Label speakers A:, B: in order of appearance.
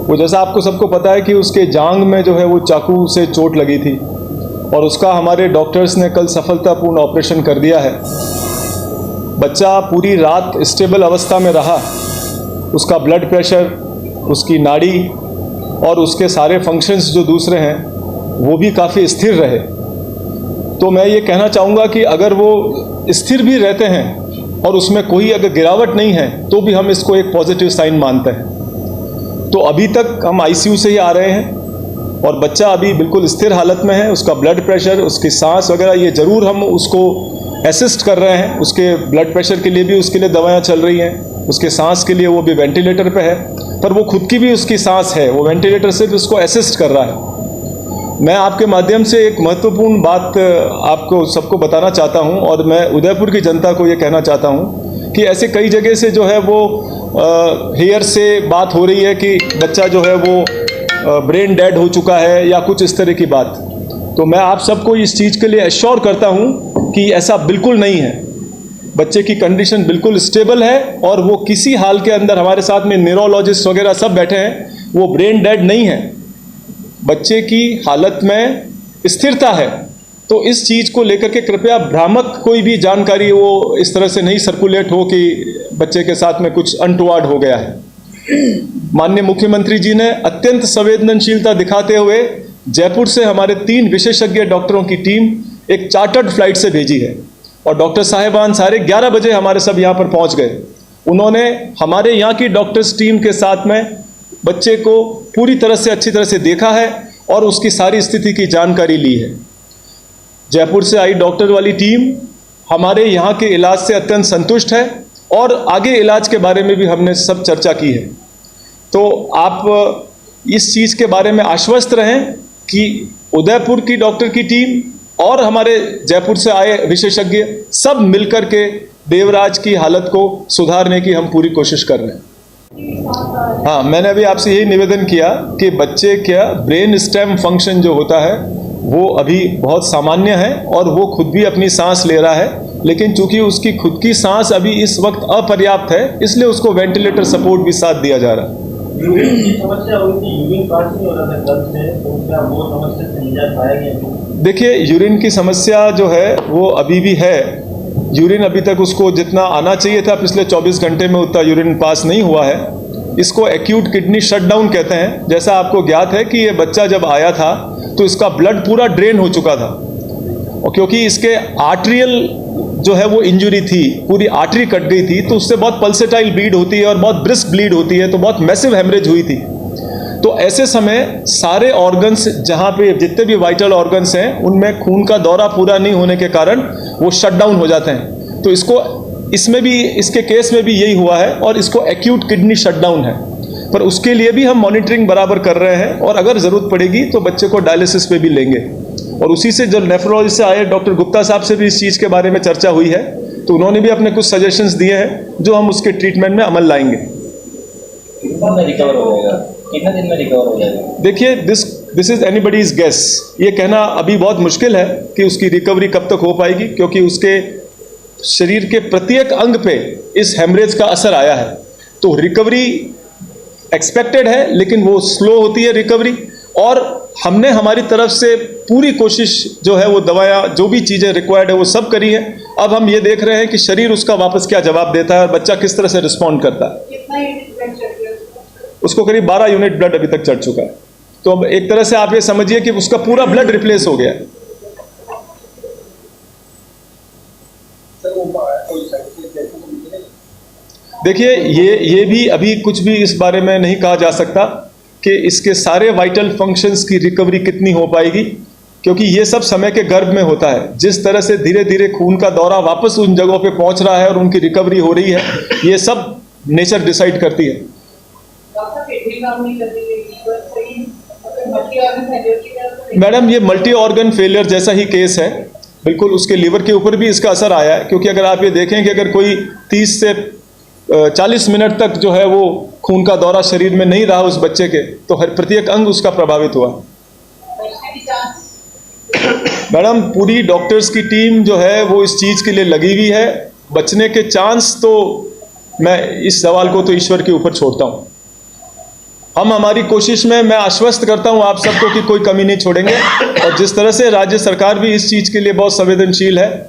A: वो जैसा आपको सबको पता है कि उसके जांघ में जो है वो चाकू से चोट लगी थी और उसका हमारे डॉक्टर्स ने कल सफलतापूर्ण ऑपरेशन कर दिया है। बच्चा पूरी रात स्टेबल अवस्था में रहा। उसका ब्लड प्रेशर, उसकी नाड़ी और उसके सारे फंक्शंस जो दूसरे हैं वो भी काफ़ी स्थिर रहे। तो मैं ये कहना चाहूँगा कि अगर वो स्थिर भी रहते हैं और उसमें कोई अगर गिरावट नहीं है तो भी हम इसको एक पॉजिटिव साइन मानते हैं। तो अभी तक हम आईसीयू से ही आ रहे हैं और बच्चा अभी बिल्कुल स्थिर हालत में है। उसका ब्लड प्रेशर, उसकी सांस वगैरह ये ज़रूर हम उसको असिस्ट कर रहे हैं। उसके ब्लड प्रेशर के लिए भी उसके लिए दवाइयाँ चल रही हैं, उसके सांस के लिए वो भी वेंटिलेटर पे है, पर वो खुद की भी उसकी सांस है, वो वेंटिलेटर से भी उसको असिस्ट कर रहा है। मैं आपके माध्यम से एक महत्वपूर्ण बात आपको सबको बताना चाहता हूं और मैं उदयपुर की जनता को ये कहना चाहता हूं कि ऐसे कई जगह से जो है वो हेयर से बात हो रही है कि बच्चा जो है वो ब्रेन डेड हो चुका है या कुछ इस तरह की बात। तो मैं आप सबको इस चीज़ के लिए एश्योर करता हूं कि ऐसा बिल्कुल नहीं है। बच्चे की कंडीशन बिल्कुल स्टेबल है और वो किसी हाल के अंदर, हमारे साथ में न्यूरोलॉजिस्ट वगैरह सब बैठे हैं, वो ब्रेन डेड नहीं है। बच्चे की हालत में स्थिरता है। तो इस चीज़ को लेकर के कृपया भ्रामक कोई भी जानकारी वो इस तरह से नहीं सर्कुलेट हो कि बच्चे के साथ में कुछ अनटुवार्ड हो गया है। माननीय मुख्यमंत्री जी ने अत्यंत संवेदनशीलता दिखाते हुए जयपुर से हमारे 3 विशेषज्ञ डॉक्टरों की टीम एक चार्टर्ड फ्लाइट से भेजी है और डॉक्टर साहेबान साढ़े 11 बजे हमारे सब यहाँ पर पहुँच गए। उन्होंने हमारे यहाँ की डॉक्टर्स टीम के साथ में बच्चे को पूरी तरह से अच्छी तरह से देखा है और उसकी सारी स्थिति की जानकारी ली है। जयपुर से आई डॉक्टर वाली टीम हमारे यहाँ के इलाज से अत्यंत संतुष्ट है और आगे इलाज के बारे में भी हमने सब चर्चा की है। तो आप इस चीज़ के बारे में आश्वस्त रहें कि उदयपुर की डॉक्टर की टीम और हमारे जयपुर से आए विशेषज्ञ सब मिलकर के देवराज की हालत को सुधारने की हम पूरी कोशिश कर रहे हैं। हाँ, मैंने अभी आपसे यही निवेदन किया कि बच्चे का ब्रेन स्टेम फंक्शन जो होता है वो अभी बहुत सामान्य है और वो खुद भी अपनी सांस ले रहा है, लेकिन चूंकि उसकी खुद की सांस अभी इस वक्त अपर्याप्त है इसलिए उसको वेंटिलेटर सपोर्ट भी साथ दिया जा रहा है।
B: यूरिन की समस्या उनकी यूरिन पास नहीं हो रहा था कल से, तो क्या वो समस्या से निजात पाया गया?
A: देखिए, यूरिन की समस्या जो है वो अभी भी है। यूरिन अभी तक उसको जितना आना चाहिए था पिछले 24 घंटे में उतना यूरिन पास नहीं हुआ है। इसको एक्यूट किडनी शटडाउन कहते हैं। जैसा आपको ज्ञात है कि ये बच्चा जब आया था तो इसका ब्लड पूरा ड्रेन हो चुका था और क्योंकि इसके आर्टरियल जो है वो इंजरी थी, पूरी आर्टरी कट गई थी, तो उससे बहुत पल्सेटाइल ब्लीड होती है और बहुत ब्रिस्क ब्लीड होती है, तो बहुत मैसिव हेमरेज हुई थी। तो ऐसे समय सारे ऑर्गन्स, जहाँ पे जितने भी वाइटल ऑर्गन्स हैं उनमें खून का दौरा पूरा नहीं होने के कारण वो शटडाउन हो जाते हैं। तो इसमें भी, इसके केस में भी यही हुआ है और इसको एक्यूट किडनी शटडाउन है। पर उसके लिए भी हम मॉनिटरिंग बराबर कर रहे हैं और अगर ज़रूरत पड़ेगी तो बच्चे को डायलिसिस पे भी लेंगे। और उसी से जो नेफ्रोलॉजी से आए डॉक्टर गुप्ता साहब से भी इस चीज़ के बारे में चर्चा हुई है, तो उन्होंने भी अपने कुछ सजेशंस दिए हैं जो हम उसके ट्रीटमेंट में अमल लाएंगे।
B: कितना दिन में रिकवर हो जाएगा?
A: देखिए, दिस इज एनीबडीज गेस। ये कहना अभी बहुत मुश्किल है कि उसकी रिकवरी कब तक हो पाएगी, क्योंकि उसके शरीर के प्रत्येक अंग पे इस हेमरेज का असर आया है। तो रिकवरी एक्सपेक्टेड है, लेकिन वो स्लो होती है रिकवरी। और हमने हमारी तरफ से पूरी कोशिश जो है वो दवायाँ, जो भी चीज़ें रिक्वायर्ड है वो सब करी है। अब हम ये देख रहे हैं कि शरीर उसका वापस क्या जवाब देता है और बच्चा किस तरह से रिस्पॉन्ड करता है।
C: कितना यूनिट ब्लड चढ़ गया?
A: उसको करीब 12 यूनिट ब्लड अभी तक चढ़ चुका है। तो अब एक तरह से आप ये समझिए कि उसका पूरा ब्लड रिप्लेस हो गया है। देखिए, ये भी अभी कुछ भी इस बारे में नहीं कहा जा सकता कि इसके सारे वाइटल फंक्शंस की रिकवरी कितनी हो पाएगी, क्योंकि ये सब समय के गर्भ में होता है। जिस तरह से धीरे धीरे खून का दौरा वापस उन जगहों पे पहुंच रहा है और उनकी रिकवरी हो रही है, ये सब नेचर डिसाइड करती है। मैडम, ये मल्टी ऑर्गन फेलियर जैसा ही केस है। बिल्कुल उसके लीवर के ऊपर भी इसका असर आया है, क्योंकि अगर आप ये देखें कि अगर कोई 30 से 40 मिनट तक जो है वो खून का दौरा शरीर में नहीं रहा उस बच्चे के, तो हर प्रत्येक अंग उसका प्रभावित हुआ। मैडम, पूरी डॉक्टर्स की टीम जो है वो इस चीज़ के लिए लगी हुई है। बचने के चांस तो मैं इस सवाल को तो ईश्वर के ऊपर छोड़ता हूँ। हम हमारी कोशिश में, मैं आश्वस्त करता हूं आप सबको कि कोई कमी नहीं छोड़ेंगे, और जिस तरह से राज्य सरकार भी इस चीज़ के लिए बहुत संवेदनशील है।